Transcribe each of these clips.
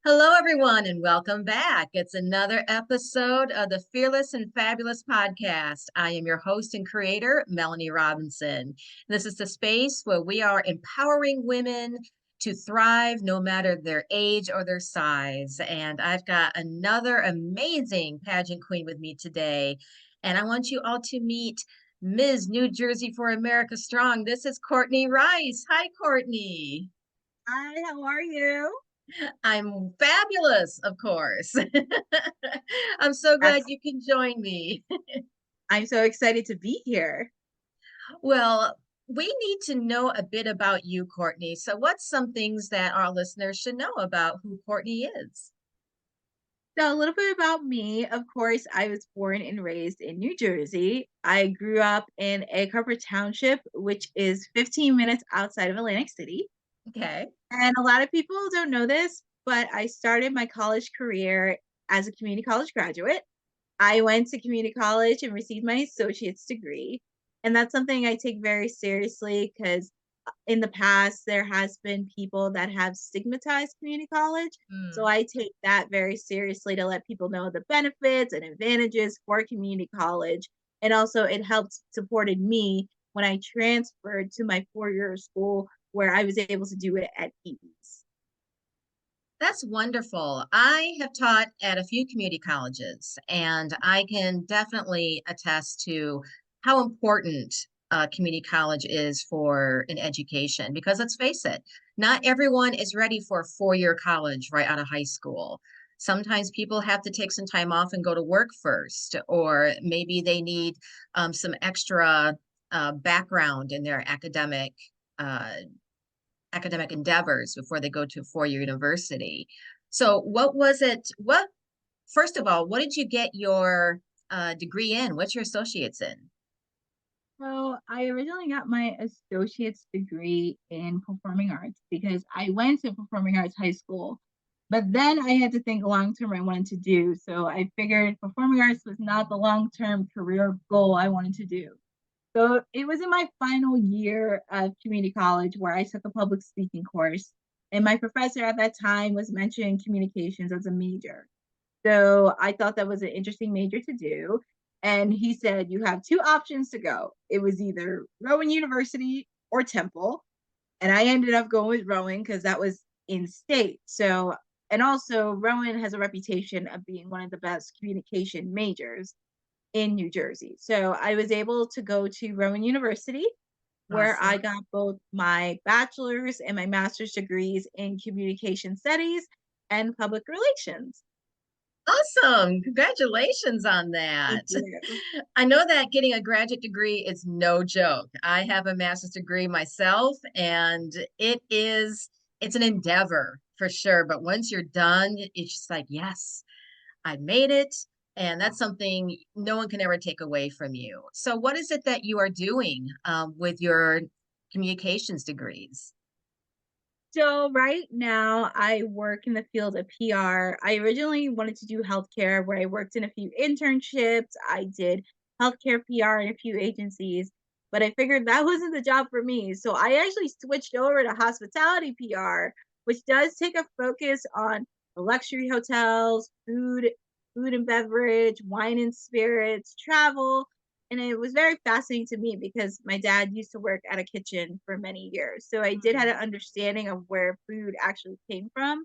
Hello, everyone, and welcome back. It's another episode of the Fearless and Fabulous podcast. I am your host and creator, Melanie Robinson. This is the space where we are empowering women to thrive no matter their age or their size. And I've got another amazing pageant queen with me today. And I want you all to meet Ms. New Jersey for America Strong. This is Courtney Rice. Hi, Courtney. Hi, how are you? I'm fabulous, of course. I'm so glad That's you can join me. I'm so excited to be here. Well, we need to know a bit about you, Courtney. So, what's some things that our listeners should know about who Courtney is? So, a little bit about me. Of course, I was born and raised in New Jersey. I grew up in Egg Harbor Township, which is 15 minutes outside of Atlantic City. Okay. And a lot of people don't know this, but I started my college career as a community college graduate. I went to community college and received my associate's degree. And that's something I take very seriously because in the past there has been people that have stigmatized community college. So Mm. I take that very seriously to let people know the benefits and advantages for community college. And also it helped supported me when I transferred to my 4 year school where I was able to do it at ease. That's wonderful. I have taught at a few community colleges, and I can definitely attest to how important community college is for an education because let's face it, not everyone is ready for a 4 year college right out of high school. Sometimes people have to take some time off and go to work first, or maybe they need some extra background in their uh, academic endeavors before they go to a 4 year university. So, what was it? First of all, what did you get your degree in? What's your associate's in? So I originally got my associate's degree in performing arts because I went to performing arts high school, but then I had to think long term I wanted to do. So I figured performing arts was not the long term career goal I wanted to do. So it was in my final year of community college where I took a public speaking course. And my professor at that time was mentioning communications as a major. So I thought that was an interesting major to do. And he said, you have two options to go. It was either Rowan University or Temple. And I ended up going with Rowan because that was in state. So, and also Rowan has a reputation of being one of the best communication majors in New Jersey. So I was able to go to Rowan University where I Awesome. got both my bachelor's and my master's degrees in communication studies and public relations. Awesome. Congratulations on Thank that. you. I know that getting a graduate degree is no joke. I have a master's degree myself, and it's an endeavor for sure. But once you're done, it's just like, yes, I made it. And that's something no one can ever take away from you. So, what is it that you are doing with your communications degrees? So right now I work in the field of PR. I originally wanted to do healthcare where I worked in a few internships. I did healthcare PR in a few agencies, but I figured that wasn't the job for me. So I actually switched over to hospitality PR, which does take a focus on the luxury hotels, food and beverage, wine and spirits, travel, and it was very fascinating to me because my dad used to work at a kitchen for many years. So I did have Mm. an understanding of where food actually came from.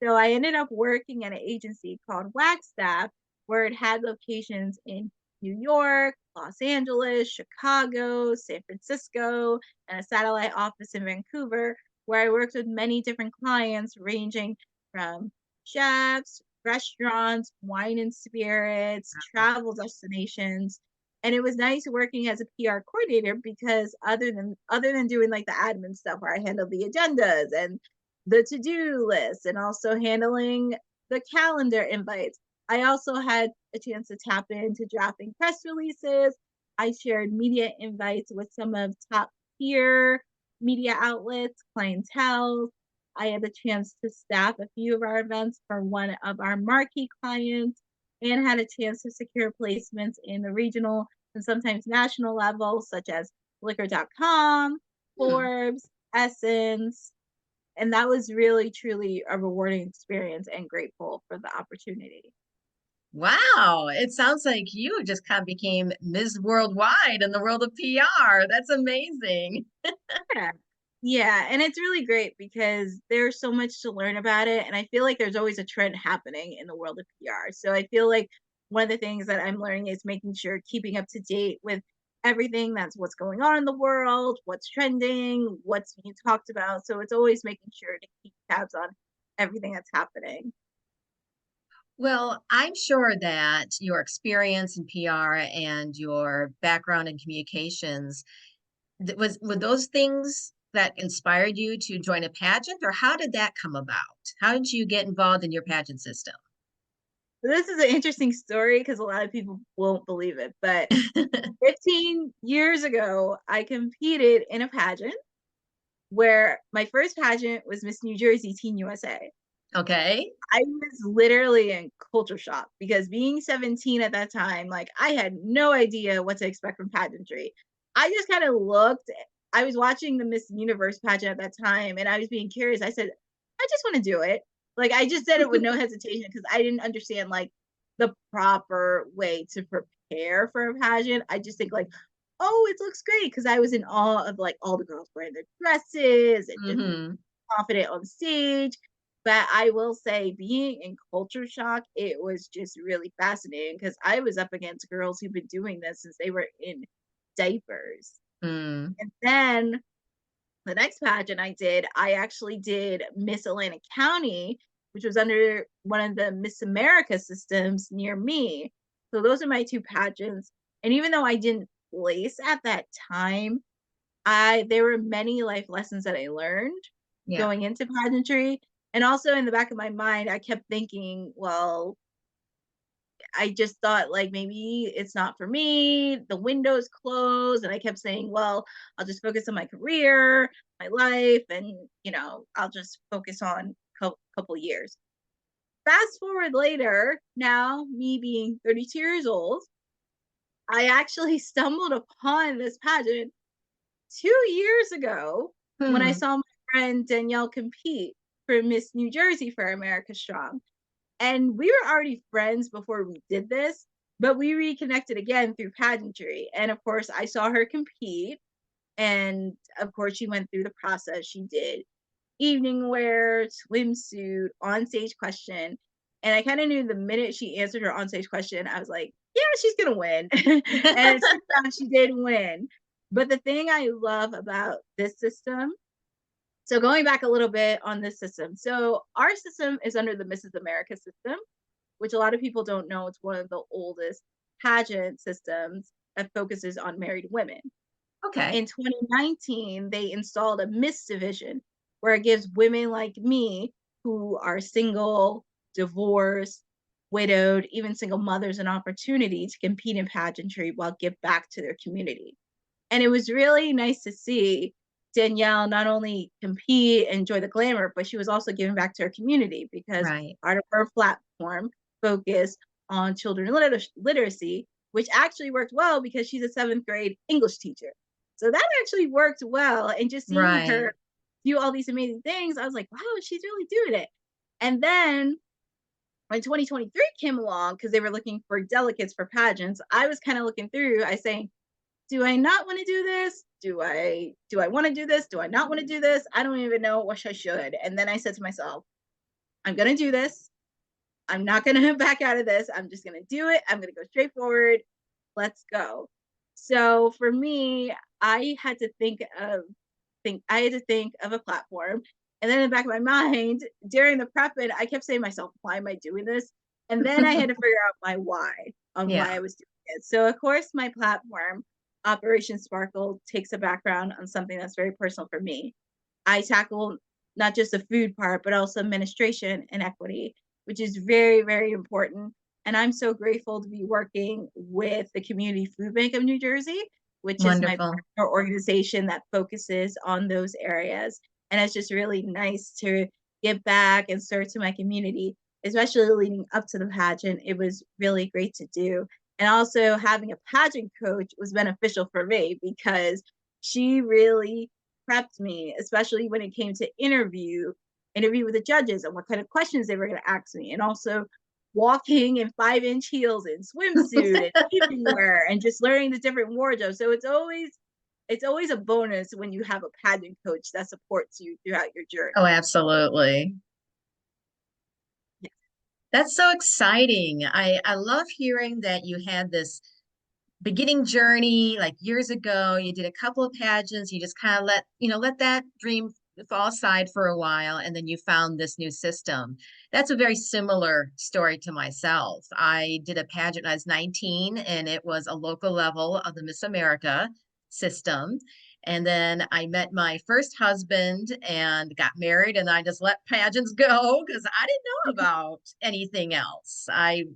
So I ended up working at an agency called Wagstaff, where it had locations in New York, Los Angeles, Chicago, San Francisco, and a satellite office in Vancouver, where I worked with many different clients ranging from chefs, restaurants, wine and spirits, travel destinations. And it was nice working as a PR coordinator because other than doing like the admin stuff where I handled the agendas and the to-do list and also handling the calendar invites. I also had a chance to tap into drafting press releases. I shared media invites with some of top tier media outlets, clientele. I had the chance to staff a few of our events for one of our marquee clients and had a chance to secure placements in the regional and sometimes national level, such as liquor.com, Hmm. Forbes, Essence, And that was really, truly a rewarding experience and grateful for the opportunity. Wow, it sounds like you just kind of became Ms. Worldwide in the world of PR. That's amazing. Yeah. Yeah, and it's really great because there's so much to learn about it, and I feel like there's always a trend happening in the world of PR. So I feel like one of the things that I'm learning is making sure keeping up to date with everything that's what's going on in the world, what's trending, what's being talked about. So it's always making sure to keep tabs on everything that's happening. Well, I'm sure that your experience in PR and your background in communications were those things that inspired you to join a pageant, or how did that come about? How did you get involved in your pageant system? So this is an interesting story because a lot of people won't believe it, but 15 years ago, I competed in a pageant where my first pageant was Miss New Jersey Teen USA. Okay. I was literally in culture shock because being 17 at that time, like I had no idea what to expect from pageantry. I just kind of looked, I was watching the Miss Universe pageant at that time and I was being curious. I said, I just want to do it. Like I just said it with no hesitation because I didn't understand like the proper way to prepare for a pageant. I just think like, oh, it looks great because I was in awe of like all the girls wearing their dresses and just Hmm. confident on stage. But I will say, being in culture shock, it was just really fascinating because I was up against girls who've been doing this since they were in diapers. Mm. And then the next pageant I did, I actually did Miss Atlantic County, which was under one of the Miss America systems near me. So those are my two pageants. And even though I didn't place at that time, I there were many life lessons that I learned Yeah. going into pageantry, and also in the back of my mind, I kept thinking, well, I just thought like maybe it's not for me. The window's closed, and I kept saying, well, I'll just focus on my career, my life, and I'll just focus on couple years. Fast forward later, now me being 32 years old, I actually stumbled upon this pageant 2 years ago when I Hmm. saw my friend Danielle compete for Miss New Jersey for America Strong. And we were already friends before we did this, but we reconnected again through pageantry. And of course, I saw her compete. And of course, she went through the process. She did evening wear, swimsuit, on stage question. And I kind of knew the minute she answered her on stage question, I was like, yeah, she's going to win. And it turns out she did win. But the thing I love about this system, so going back a little bit on this system, so our system is under the Mrs. America system, which a lot of people don't know. It's one of the oldest pageant systems that focuses on married women. Okay. In 2019, they installed a Miss division where it gives women like me who are single, divorced, widowed, even single mothers an opportunity to compete in pageantry while give back to their community. And it was really nice to see Danielle not only compete and enjoy the glamour, but she was also giving back to her community because Right. part of her platform focused on children literacy, which actually worked well because she's a seventh grade English teacher. So that actually worked well. And just seeing Right. her do all these amazing things, I was like, wow, she's really doing it. And then when 2023 came along, because they were looking for delegates for pageants, I was kind of looking through, I saying, do I not want to do this? Do I want to do this? Do I not want to do this? I don't even know what I should. And then I said to myself, I'm going to do this. I'm not going to back out of this. I'm just going to do it. I'm going to go straight forward. Let's go. So for me, I had to think of a platform. And then in the back of my mind, during the prep, and I kept saying to myself, why am I doing this? And then I had to figure out my why on why Yeah. I was doing it. So of course, my platform, Operation Sparkle, takes a background on something that's very personal for me. I tackle not just the food part, but also administration and equity, which is very, very important. And I'm so grateful to be working with the Community Food Bank of New Jersey, which is my Wonderful. partner organization that focuses on those areas. And it's just really nice to give back and serve to my community, especially leading up to the pageant. It was really great to do. And also having a pageant coach was beneficial for me because she really prepped me, especially when it came to interview with the judges and what kind of questions they were going to ask me, and also walking in 5-inch heels and swimsuit and evening wear and just learning the different wardrobes. So it's always a bonus when you have a pageant coach that supports you throughout your journey. Oh, absolutely. Yeah. That's so exciting. I love hearing that you had this beginning journey like years ago. You did a couple of pageants, you just kind of let that dream fall aside for a while, and then you found this new system. That's a very similar story to myself. I did a pageant when I was 19, and it was a local level of the Miss America system. And then I met my first husband and got married, and I just let pageants go because I didn't know about anything else.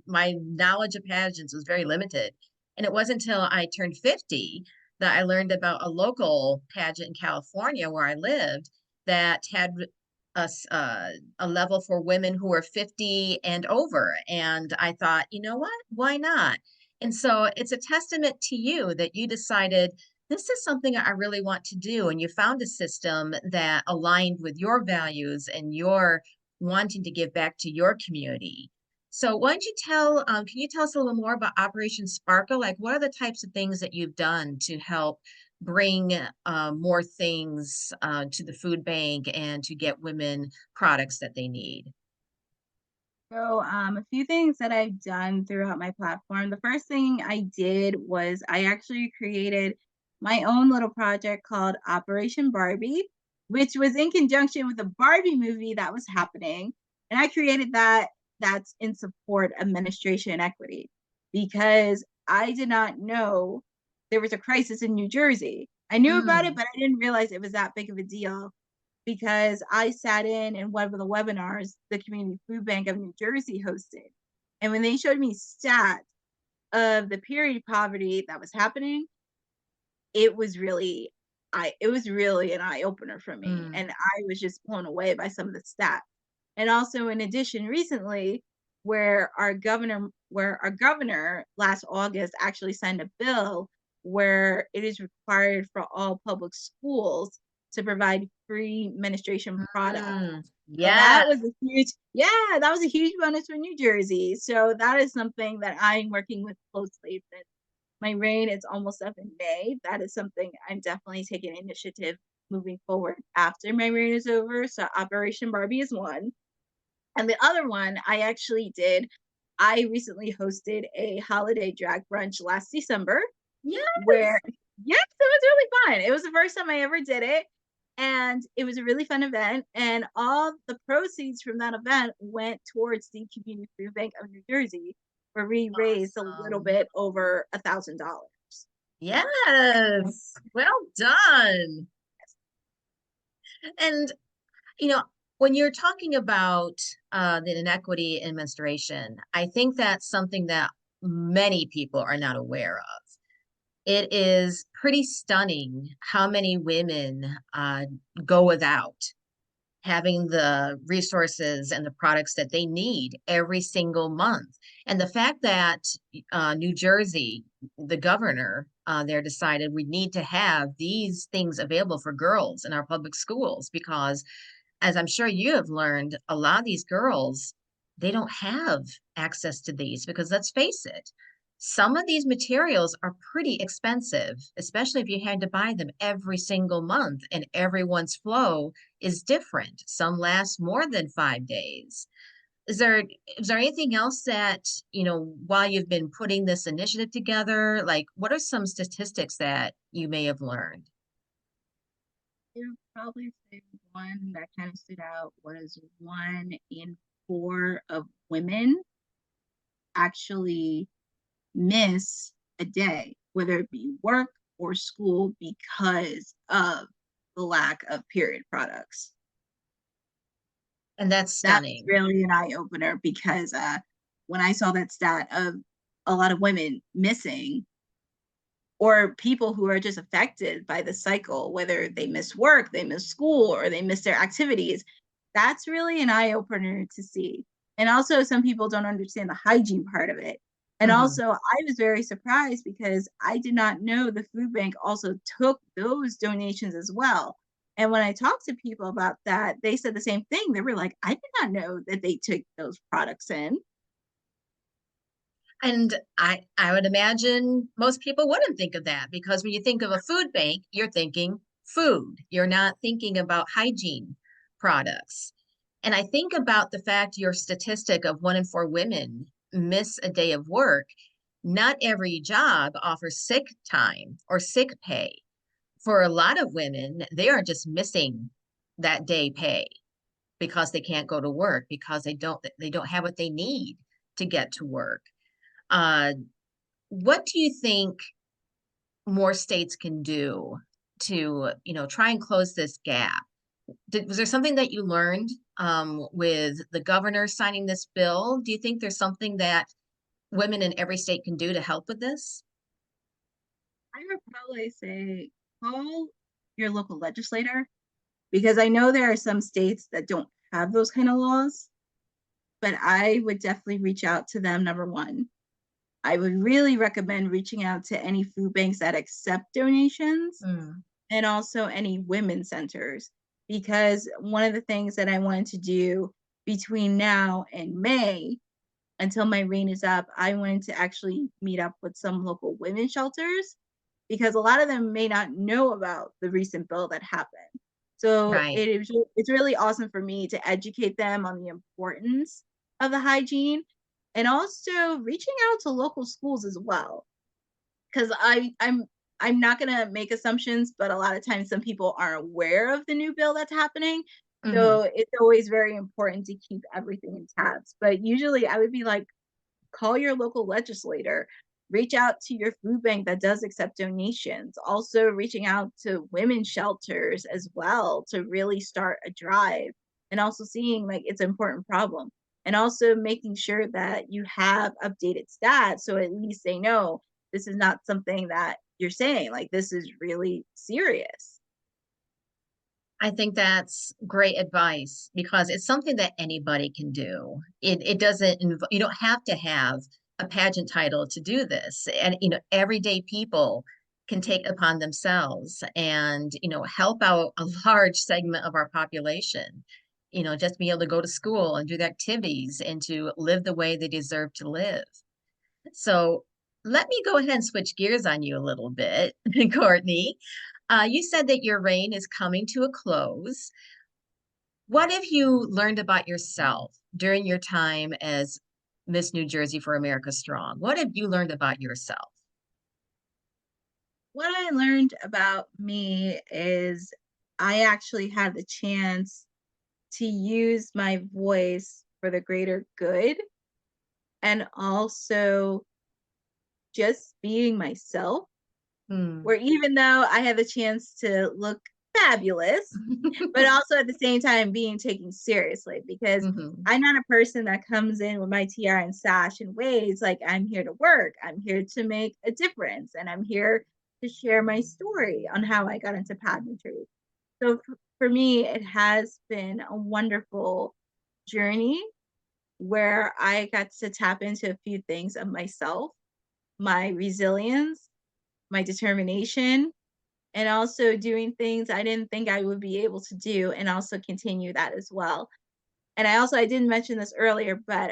My knowledge of pageants was very limited. And it wasn't until I turned 50 that I learned about a local pageant in California where I lived that had a level for women who were 50 and over. And I thought, you know what? Why not? And so it's a testament to you that you decided this is something I really want to do. And you found a system that aligned with your values and your wanting to give back to your community. So why don't you can you tell us a little more about Operation Sparkle? Like, what are the types of things that you've done to help bring more things to the food bank and to get women products that they need? So, a few things that I've done throughout my platform. The first thing I did was I actually created my own little project called Operation Barbie, which was in conjunction with the Barbie movie that was happening. And I created that's in support of menstruation equity because I did not know there was a crisis in New Jersey. I knew about it, Mm, but I didn't realize it was that big of a deal because I sat in one of the webinars the Community Food Bank of New Jersey hosted. And when they showed me stats of the period poverty that was happening, it was really it was really an eye opener for me. mm, And I was just blown away by some of the stats. And also in addition recently where our governor last August actually signed a bill where it is required for all public schools to provide free menstruation products. So that yes. was a huge, yeah, that was a huge bonus for New Jersey. So that is something that I'm working with closely. Since my reign is almost up in May, that is something I'm definitely taking initiative moving forward after my reign is over. So Operation Barbie is one. And the other one I actually did, I recently hosted a holiday drag brunch last December where, Yes. yes, it was really fun. It was the first time I ever did it. And it was a really fun event. And all the proceeds from that event went towards the Community Food Bank of New Jersey, where we raised a little Awesome. bit over $1,000. Yes. Well done. And you know, when you're talking about the inequity in menstruation, I think that's something that many people are not aware of. It is pretty stunning how many women go without having the resources and the products that they need every single month. And the fact that New Jersey, the governor there decided we need to have these things available for girls in our public schools because as I'm sure you have learned, a lot of these girls, they don't have access to these because let's face it, some of these materials are pretty expensive, especially if you had to buy them every single month and everyone's flow is different. Some last more than 5 days. Is there is there anything else that, while you've been putting this initiative together, like what are some statistics that you may have learned? I would probably say one that kind of stood out was 1 in 4 of women actually miss a day, whether it be work or school, because of the lack of period products. And that's That was stunning. really an eye opener because when I saw that stat of a lot of women missing, or people who are just affected by the cycle, whether they miss work, they miss school, or they miss their activities, that's really an eye opener to see. And also, some people don't understand the hygiene part of it. And Mhm. also, I was very surprised because I did not know the food bank also took those donations as well. And when I talked to people about that, they said the same thing. They were like, I did not know that they took those products in. And I would imagine most people wouldn't think of that because when you think of a food bank, you're thinking food. You're not thinking about hygiene products. And I think about the fact your statistic of 1 in 4 women miss a day of work. Not every job offers sick time or sick pay. For a lot of women, they are just missing that day pay because they can't go to work because they don't have what they need to get to work. Uh, what do you think more states can do to, try and close this gap? Was there something that you learned with the governor signing this bill? Do you think there's something that women in every state can do to help with this? I would probably say call your local legislator because I know there are some states that don't have those kind of laws, but I would definitely reach out to them. Number one, I would really recommend reaching out to any food banks that accept donations Mm, and also any women centers because one of the things that I wanted to do between now and May until my reign is up, I wanted to actually meet up with some local women shelters because a lot of them may not know about the recent bill that happened. So right. it's really awesome for me to educate them on the importance of the hygiene and also reaching out to local schools as well because I'm not gonna make assumptions, but a lot of times some people aren't aware of the new bill that's happening. Hmm. So it's always very important to keep everything in tabs. But usually I would be like, call your local legislator, reach out to your food bank that does accept donations, also reaching out to women's shelters as well to really start a drive and also seeing like it's an important problem and also making sure that you have updated stats so at least they know this is not something that you're saying like this is really serious. I think that's great advice because it's something that anybody can do. It doesn't you don't have to have a pageant title to do this. And everyday people can take upon themselves and, help out a large segment of our population. Just be able to go to school and do the activities and to live the way they deserve to live. So let me go ahead and switch gears on you a little bit, Courtney. You said that your reign is coming to a close. What have you learned about yourself during your time as Miss New Jersey for America Strong? What have you learned about yourself? What I learned about me is I actually had the chance to use my voice for the greater good and also just being myself, Hmm. where even though I had the chance to look fabulous, but also at the same time being taken seriously because Hmm. I'm not a person that comes in with my tiara and sash and ways like I'm here to work. I'm here to make a difference and I'm here to share my story on how I got into pageantry. So for me, it has been a wonderful journey where I got to tap into a few things of myself, my resilience, my determination, and also doing things I didn't think I would be able to do and also continue that as well. And I didn't mention this earlier, but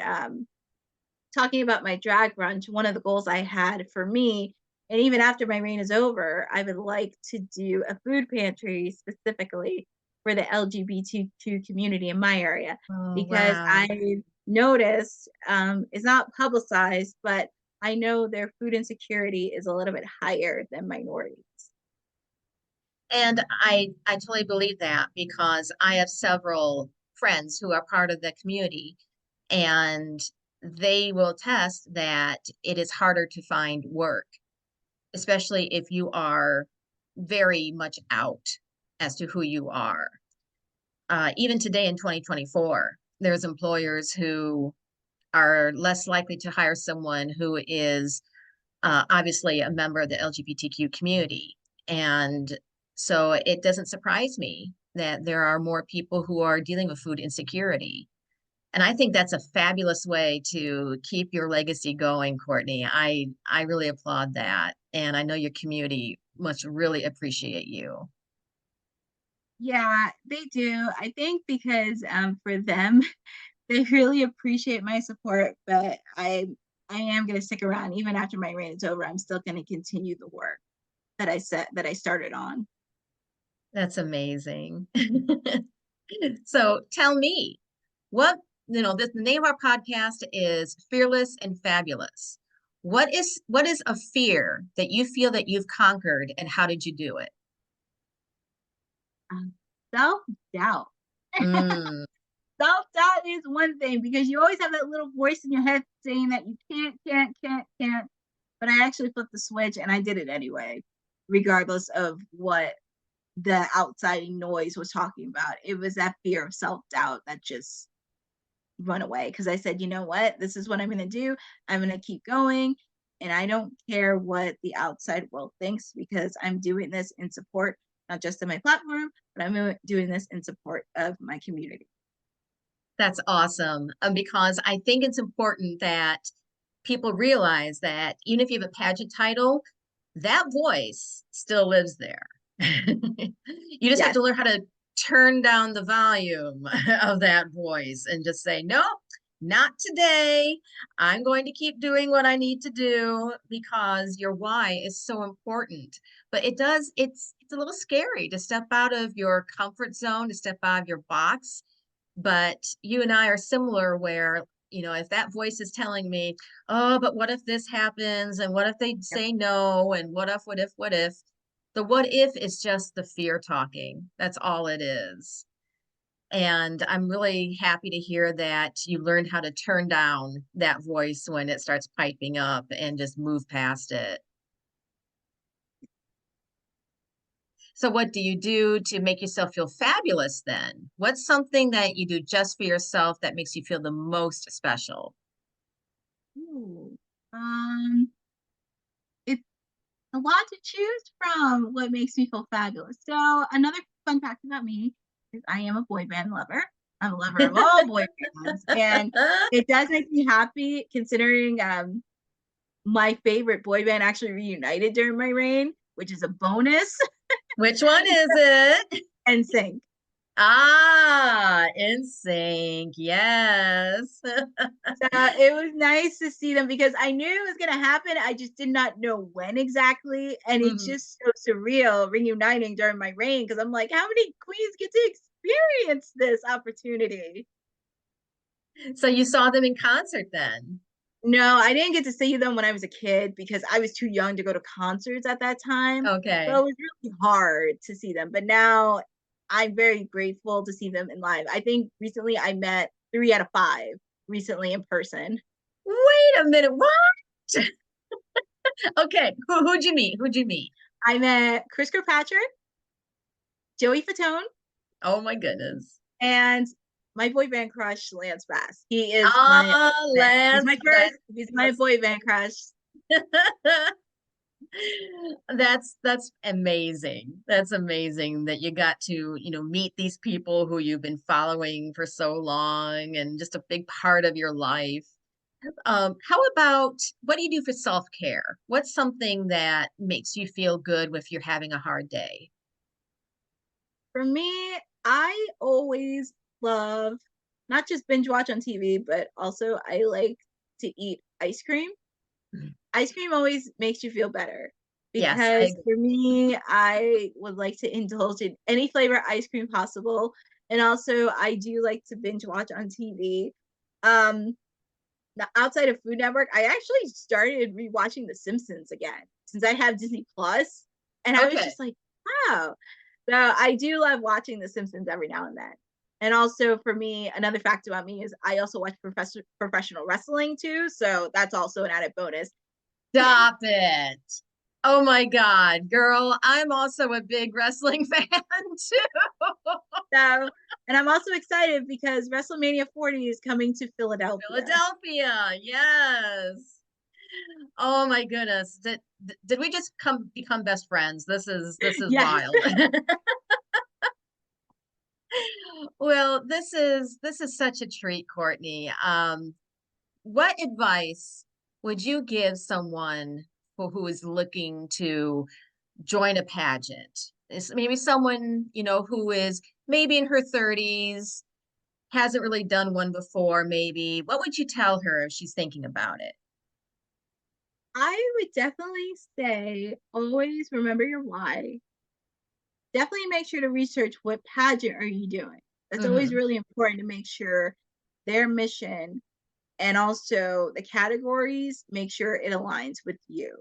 talking about my drag brunch, one of the goals I had for me, and even after my reign is over, I would like to do a food pantry specifically for the LGBTQ community in my area Oh, because wow. I noticed it's not publicized, but I know their food insecurity is a little bit higher than minorities. And I totally believe that because I have several friends who are part of the community and they will attest that it is harder to find work, especially if you are very much out as to who you are. Even today in 2024, there's employers who are less likely to hire someone who is obviously a member of the LGBTQ community. And so it doesn't surprise me that there are more people who are dealing with food insecurity. And I think that's a fabulous way to keep your legacy going, Courtney. I really applaud that. And I know your community must really appreciate you. Yeah, they do. I think because for them, they really appreciate my support, but I am gonna stick around even after my reign is over. I'm still gonna continue the work that I started on. That's amazing. So tell me, what, the name of our podcast is Fearless and Fabulous. What is a fear that you feel that you've conquered, and how did you do it? Self-doubt. Mm, Self-doubt is one thing because you always have that little voice in your head saying that you can't. But I actually flipped the switch and I did it anyway, regardless of what the outside noise was talking about. It was that fear of self-doubt that just run away because I said, you know what? This is what I'm going to do. I'm going to keep going. And I don't care what the outside world thinks because I'm doing this in support, not just of my platform, but I'm doing this in support of my community. that's awesome. Because I think it's important that people realize that even if you have a pageant title, that voice still lives there. You just have Yes. to learn how to turn down the volume of that voice and just say, nope, not today. I'm going to keep doing what I need to do because your why is so important. But it's a little scary to step out of your comfort zone, to step out of your box. But you and I are similar where, if that voice is telling me, oh, but what if this happens? And what if they Yep. say no? And what if, what if, what if? The what if is just the fear talking. That's all it is. And I'm really happy to hear that you learned how to turn down that voice when it starts piping up and just move past it. So, what do you do to make yourself feel fabulous then? What's something that you do just for yourself that makes you feel the most special? Ooh. Um, it's a lot to choose from what makes me feel fabulous. So another fun fact about me is I am a boy band lover. I'm a lover of all boy bands, and it does make me happy considering my favorite boy band actually reunited during my reign, which is a bonus. Which one is it? And sing. Ah, in sync. Yes. So it was nice to see them because I knew it was going to happen. I just did not know when exactly. And it's Mhm. just so surreal reuniting during my reign because I'm like, how many queens get to experience this opportunity? So you saw them in concert then? No, I didn't get to see them when I was a kid because I was too young to go to concerts at that time. So Okay. it was really hard to see them. But now I'm very grateful to see them in live. I think recently I met 3 out of 5 recently in person. Wait a minute. What? Okay. Who'd you meet? Who'd you meet? I met Chris Kirkpatrick, Joey Fatone, Oh my goodness. and my boy band crush, Lance Bass. He is my Ah, ultimate. He's Lance my first. He's my Bass. boy band crush. That's amazing. That's amazing that you got to, meet these people who you've been following for so long and just a big part of your life. How about what do you do for self-care? What's something that makes you feel good if you're having a hard day? For me, I always love not just binge watch on TV, but also I like to eat ice cream. Ice cream always makes you feel better Yes, I because agree. for me, I would like to indulge in any flavor ice cream possible. And also, I do like to binge watch on TV. Um, Outside of Food Network, I actually started rewatching The Simpsons again since I have Disney Plus, and I was Okay. just like, wow. So I do love watching The Simpsons every now and then. And also for me, another fact about me is I also watch professional wrestling too, so that's also an added bonus. Stop it. Oh my God, girl, I'm also a big wrestling fan too. So, and I'm also excited because WrestleMania 40 is coming to Philadelphia. Philadelphia, yes. Oh my goodness. Did we just become best friends? This is Yes. wild. Well, this is such a treat, Courtney. What advice would you give someone who is looking to join a pageant? maybe someone, who is maybe in her 30s, hasn't really done one before, maybe, what would you tell her if she's thinking about it? I would definitely say always remember your why. Definitely make sure to research what pageant are you doing. That's always Hmm. really important to make sure their mission and also the categories, make sure it aligns with you.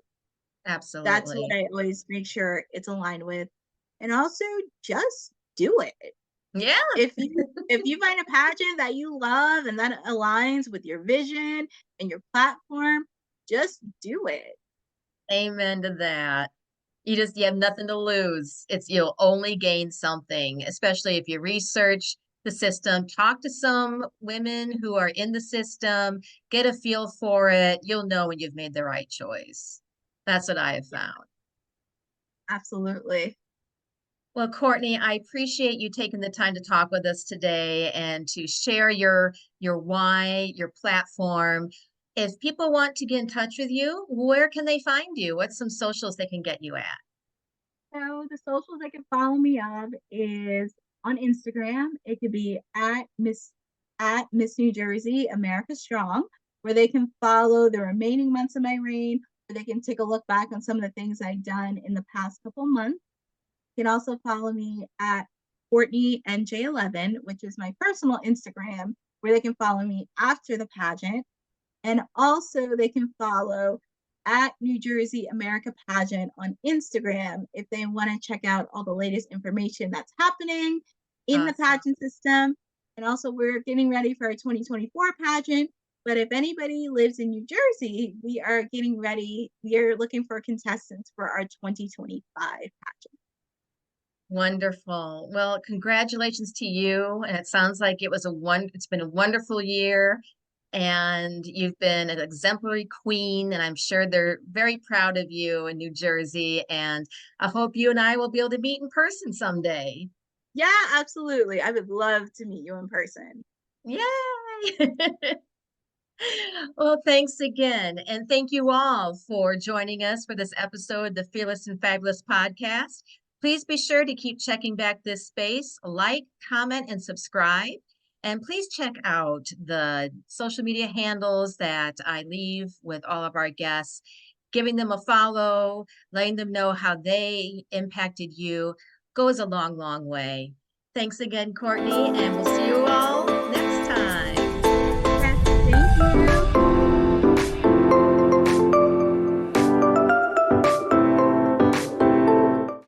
That's what Absolutely. I always make sure it's aligned with. And also just do it. Yeah. If you find a pageant that you love and that aligns with your vision and your platform, just do it. Amen to that. You have nothing to lose. You'll only gain something, especially if you research the system, talk to some women who are in the system, get a feel for it. You'll know when you've made the right choice. That's what I have Yeah, found. absolutely. Well, Courtney, I appreciate you taking the time to talk with us today and to share your why, your platform. If people want to get in touch with you, where can they find you? What's some socials they can get you at? So the socials they can follow me of is on Instagram. It could be at Miss New Jersey America Strong, where they can follow the remaining months of my reign, where they can take a look back on some of the things I've done in the past couple months. You can also follow me at Courtney NJ11, which is my personal Instagram, where they can follow me after the pageant. And also, they can follow at New Jersey America Pageant on Instagram if they want to check out all the latest information that's happening in the Awesome. pageant system. And also, we're getting ready for our 2024 pageant. But if anybody lives in New Jersey, we are getting ready. We are looking for contestants for our 2025 pageant. Wonderful. Well, congratulations to you. And it sounds like it's been a wonderful year and you've been an exemplary queen. And I'm sure they're very proud of you in New Jersey. And I hope you and I will be able to meet in person someday. Yeah, absolutely. I would love to meet you in person. Yay! Well, thanks again. And thank you all for joining us for this episode of the Fearless and Fabulous podcast. Please be sure to keep checking back this space, like, comment, and subscribe. And please check out the social media handles that I leave with all of our guests, giving them a follow, letting them know how they impacted you goes a long, long way. Thanks again, Courtney, and we'll see you all